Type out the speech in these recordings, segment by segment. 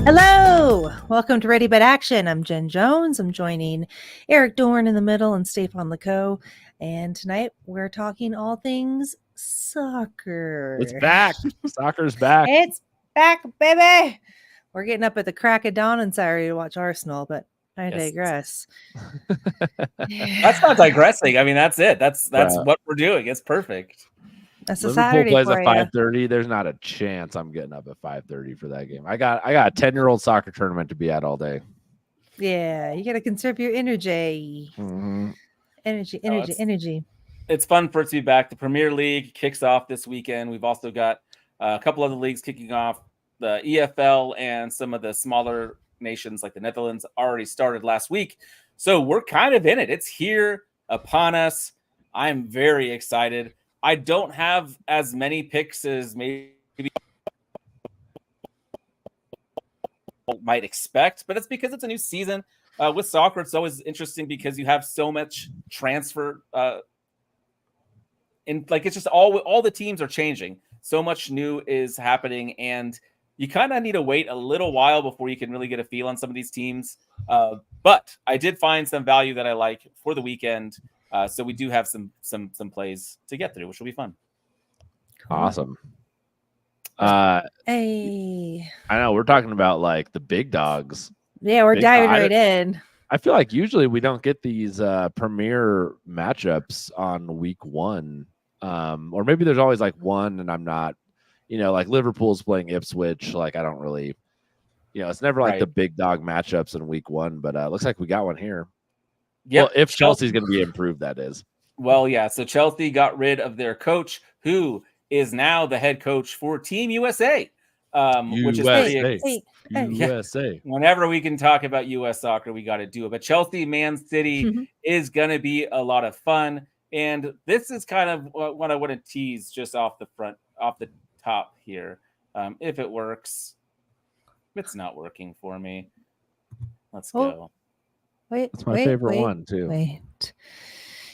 Hello! Welcome to Ready Bet Action. I'm Jen Jones. I'm joining Eric Dorn in the middle and Stefan Leco. And tonight we're talking all things soccer. It's back. Soccer's back. It's back, baby. We're getting up at the crack of dawn on Saturday to watch Arsenal, but I digress. That's not digressing. I mean, that's it. That's what we're doing. It's perfect. That's a Liverpool Saturday plays for at 5:30. There's not a chance I'm getting up at 5:30 for that game. I got a 10-year-old soccer tournament to be at all day. Yeah, you got to conserve your energy. Mm-hmm. Energy. It's fun for it to be back. The Premier League kicks off this weekend. We've also got a couple other leagues kicking off. The EFL and some of the smaller nations like the Netherlands already started last week. So we're kind of in it. It's here upon us. I'm very excited. I don't have as many picks as maybe might expect, but it's because it's a new season. With soccer, it's always interesting because you have so much transfer. It's just all the teams are changing. So much new is happening, and you kind of need to wait a little while before you can really get a feel on some of these teams. But I did find some value that I like for the weekend. So we do have some plays to get through, which will be fun. Cool. Awesome. Hey. I know we're talking about like the big dogs. Yeah, we're diving right in. I feel like usually we don't get these premier matchups on week one. Or maybe there's always like one and I'm not, like Liverpool's playing Ipswich. Like I don't really, it's never like the big dog matchups in week one, but looks like we got one here. Yeah. Well, if Chelsea's going to be improved, that is. Well, yeah. So Chelsea got rid of their coach, who is now the head coach for Team USA, which is pretty USA. Whenever we can talk about U.S. soccer, we got to do it. But Chelsea, Man City is going to be a lot of fun. And this is kind of what I want to tease just off the top here. If it works, it's not working for me. Let's go. That's my favorite one too. Wait.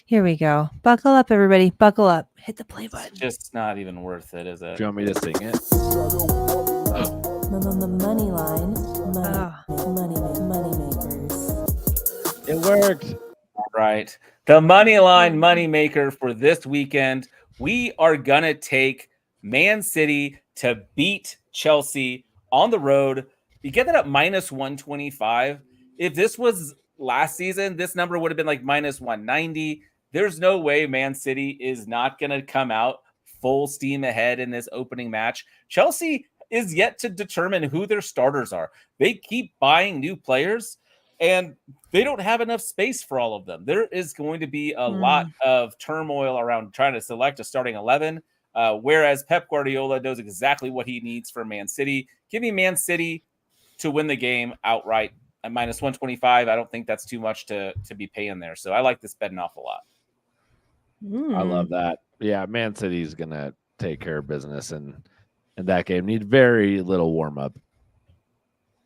Here we go. Buckle up, everybody. Buckle up. Hit the play button. It's just not even worth it, is it? Do you want me to sing it? Money line. Money makers. It worked. All right. The money line money maker for this weekend. We are going to take Man City to beat Chelsea on the road. You get that at minus 125. If this was last season, this number would have been like minus 190. There's no way Man City is not going to come out full steam ahead in this opening match. Chelsea is yet to determine who their starters are. They keep buying new players, and they don't have enough space for all of them. There is going to be a lot of turmoil around trying to select a starting 11, whereas Pep Guardiola knows exactly what he needs for Man City. Give me Man City to win the game outright at minus 125. I don't think that's too much to be paying there. So I like this bet an awful lot. I love that. Yeah, Man City's going to take care of business in that game. Need very little warm-up.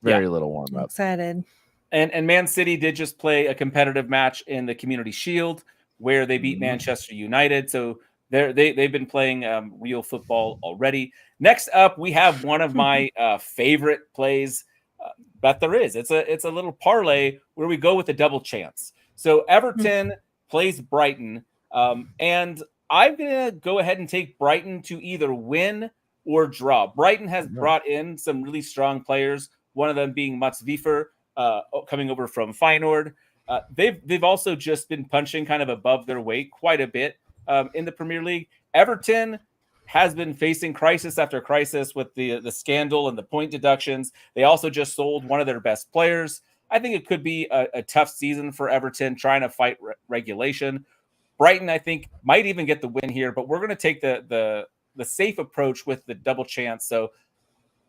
Very little warm-up. Excited. And Man City did just play a competitive match in the Community Shield where they beat Manchester United. So they've been playing real football already. Next up, we have one of my favorite plays that there is. It's a little parlay where we go with a double chance. So Everton plays Brighton, and I'm going to go ahead and take Brighton to either win or draw. Brighton has brought in some really strong players, one of them being Mats Wiefer, coming over from Feyenoord. They've also just been punching kind of above their weight quite a bit in the Premier League. Everton has been facing crisis after crisis with the scandal and the point deductions. They also just sold one of their best players. I think it could be a tough season for Everton trying to fight regulation. Brighton, I think, might even get the win here, but we're going to take the safe approach with the double chance. So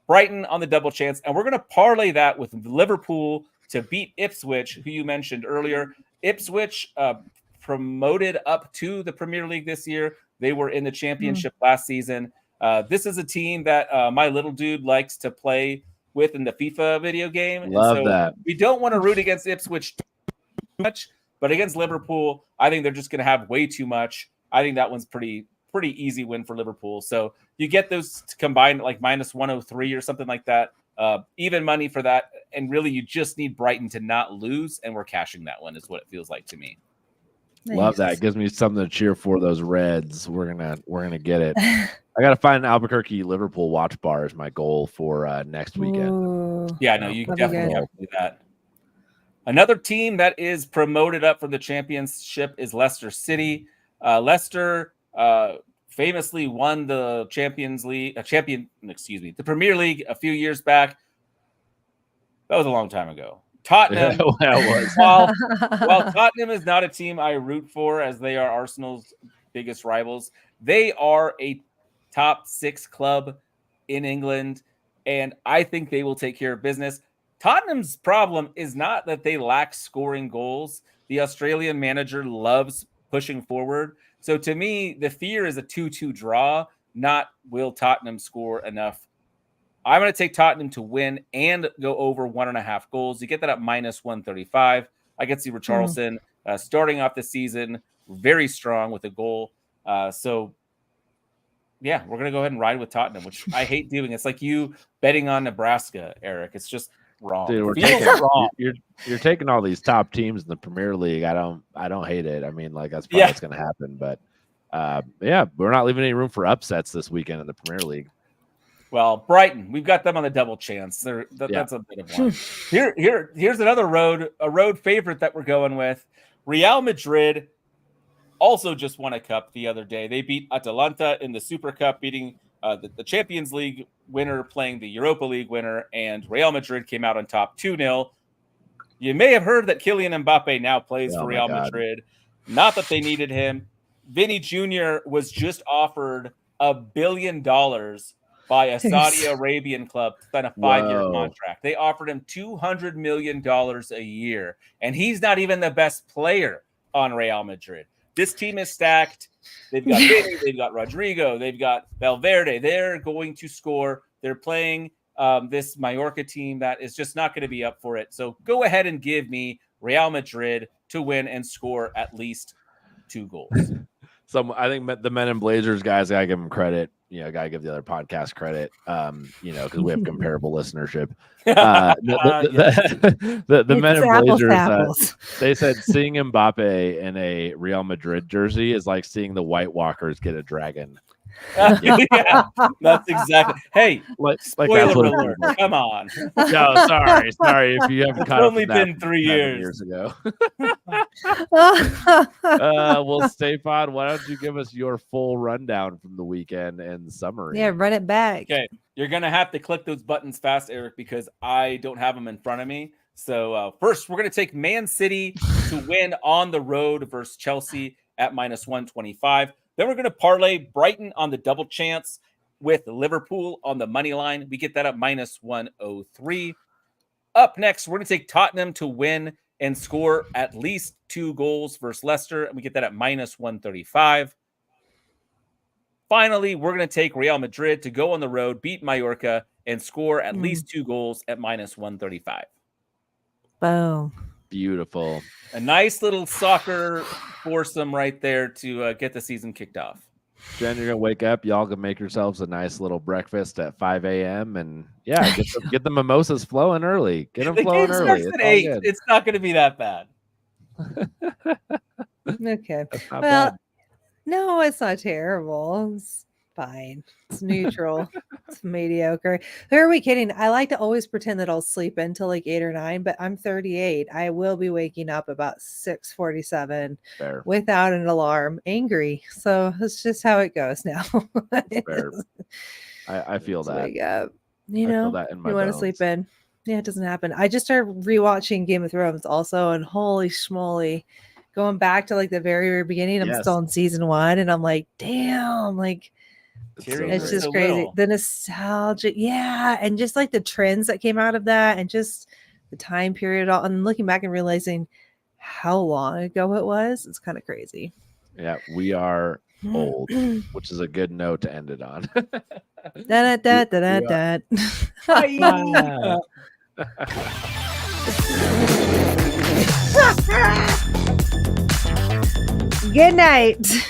Brighton on the double chance, and we're going to parlay that with Liverpool to beat Ipswich, who you mentioned earlier. Ipswich promoted up to the Premier League this year. They were in the championship last season. This is a team that my little dude likes to play with in the FIFA video game. Love that. We don't want to root against Ipswich too much, but against Liverpool, I think they're just going to have way too much. I think that one's pretty easy win for Liverpool. So you get those combined like minus 103 or something like that. even money for that. And really, you just need Brighton to not lose, and we're cashing that one is what it feels like to me. Love that. Nice. It gives me something to cheer for. Those Reds. We're gonna get it. I gotta find an Albuquerque Liverpool watch bar as my goal for next weekend. Ooh. Yeah, no, you That'd be definitely good. have to do that. Another team that is promoted up from the championship is Leicester City. Leicester famously won the the Premier League a few years back. That was a long time ago. Tottenham. Yeah, it was. While Tottenham is not a team I root for, as they are Arsenal's biggest rivals, they are a top 6 club in England, and I think they will take care of business. Tottenham's problem is not that they lack scoring goals. The Australian manager loves pushing forward. So to me, the fear is a 2-2 draw, not will Tottenham score enough. I'm going to take Tottenham to win and go over 1.5 goals. You get that at minus 135. I can see Richarlison starting off the season very strong with a goal. So, yeah, we're going to go ahead and ride with Tottenham, which I hate doing. It's like you betting on Nebraska, Eric. It's just wrong. Dude, wrong. You're taking all these top teams in the Premier League. I don't hate it. I mean, like that's probably what's going to happen. But yeah, we're not leaving any room for upsets this weekend in the Premier League. Well, Brighton, we've got them on the double chance. That's a bit of one. Here's another road favorite that we're going with. Real Madrid also just won a cup the other day. They beat Atalanta in the Super Cup, beating the Champions League winner playing the Europa League winner, and Real Madrid came out on top 2-0. You may have heard that Kylian Mbappe now plays for Real Madrid. Not that they needed him. Vinny Jr. was just offered $1 billion by a Saudi Arabian club to sign a 5-year contract. They offered him $200 million a year, and he's not even the best player on Real Madrid. This team is stacked. They've got Vinny, they've got Rodrigo, they've got Valverde. They're going to score. They're playing this Mallorca team that is just not going to be up for it. So go ahead and give me Real Madrid to win and score at least 2 goals. So I think the Men in Blazers guys, I gotta give them credit. Gotta give the other podcast credit. Because we have comparable listenership. The Men in Blazers, they said seeing Mbappe in a Real Madrid jersey is like seeing the White Walkers get a dragon. Yeah, that's exactly. Hey, spoiler alert! Come on. No, sorry. If you haven't caught up, only been 3 years ago. Well, Stefan, why don't you give us your full rundown from the weekend and summary? Yeah, run it back. Okay, you're gonna have to click those buttons fast, Eric, because I don't have them in front of me. So first, we're gonna take Man City to win on the road versus Chelsea at minus 125. Then we're going to parlay Brighton on the double chance with Liverpool on the money line. We get that at minus 103. Up next, we're going to take Tottenham to win and score at least 2 goals versus Leicester. And we get that at minus 135. Finally, we're going to take Real Madrid to go on the road, beat Mallorca, and score at least 2 goals at minus 135. Boom. Beautiful. A nice little soccer foursome right there to get the season kicked off. Jen, you're gonna wake up. Y'all can make yourselves a nice little breakfast at 5 a.m. and get the mimosas flowing early. Get them flowing game early. Starts at 8. It's not going to be that bad. Okay. Well, bad. No, it's not terrible. It's fine. It's neutral. It's mediocre. Who are we kidding? I like to always pretend that I'll sleep until like 8 or 9, but I'm 38. I will be waking up about 6:47 without an alarm, angry. So that's just how it goes now. Fair. I feel that. Wake up. I feel that in my you want to sleep in. Yeah, it doesn't happen. I just started rewatching Game of Thrones also, and holy schmoly, going back to like the very, very beginning. I'm still in season 1, and I'm like, damn, like. It's just crazy. The nostalgia. Yeah. And just like the trends that came out of that and just the time period. And looking back and realizing how long ago it was, it's kind of crazy. Yeah. We are old, which is a good note to end it on. Good night.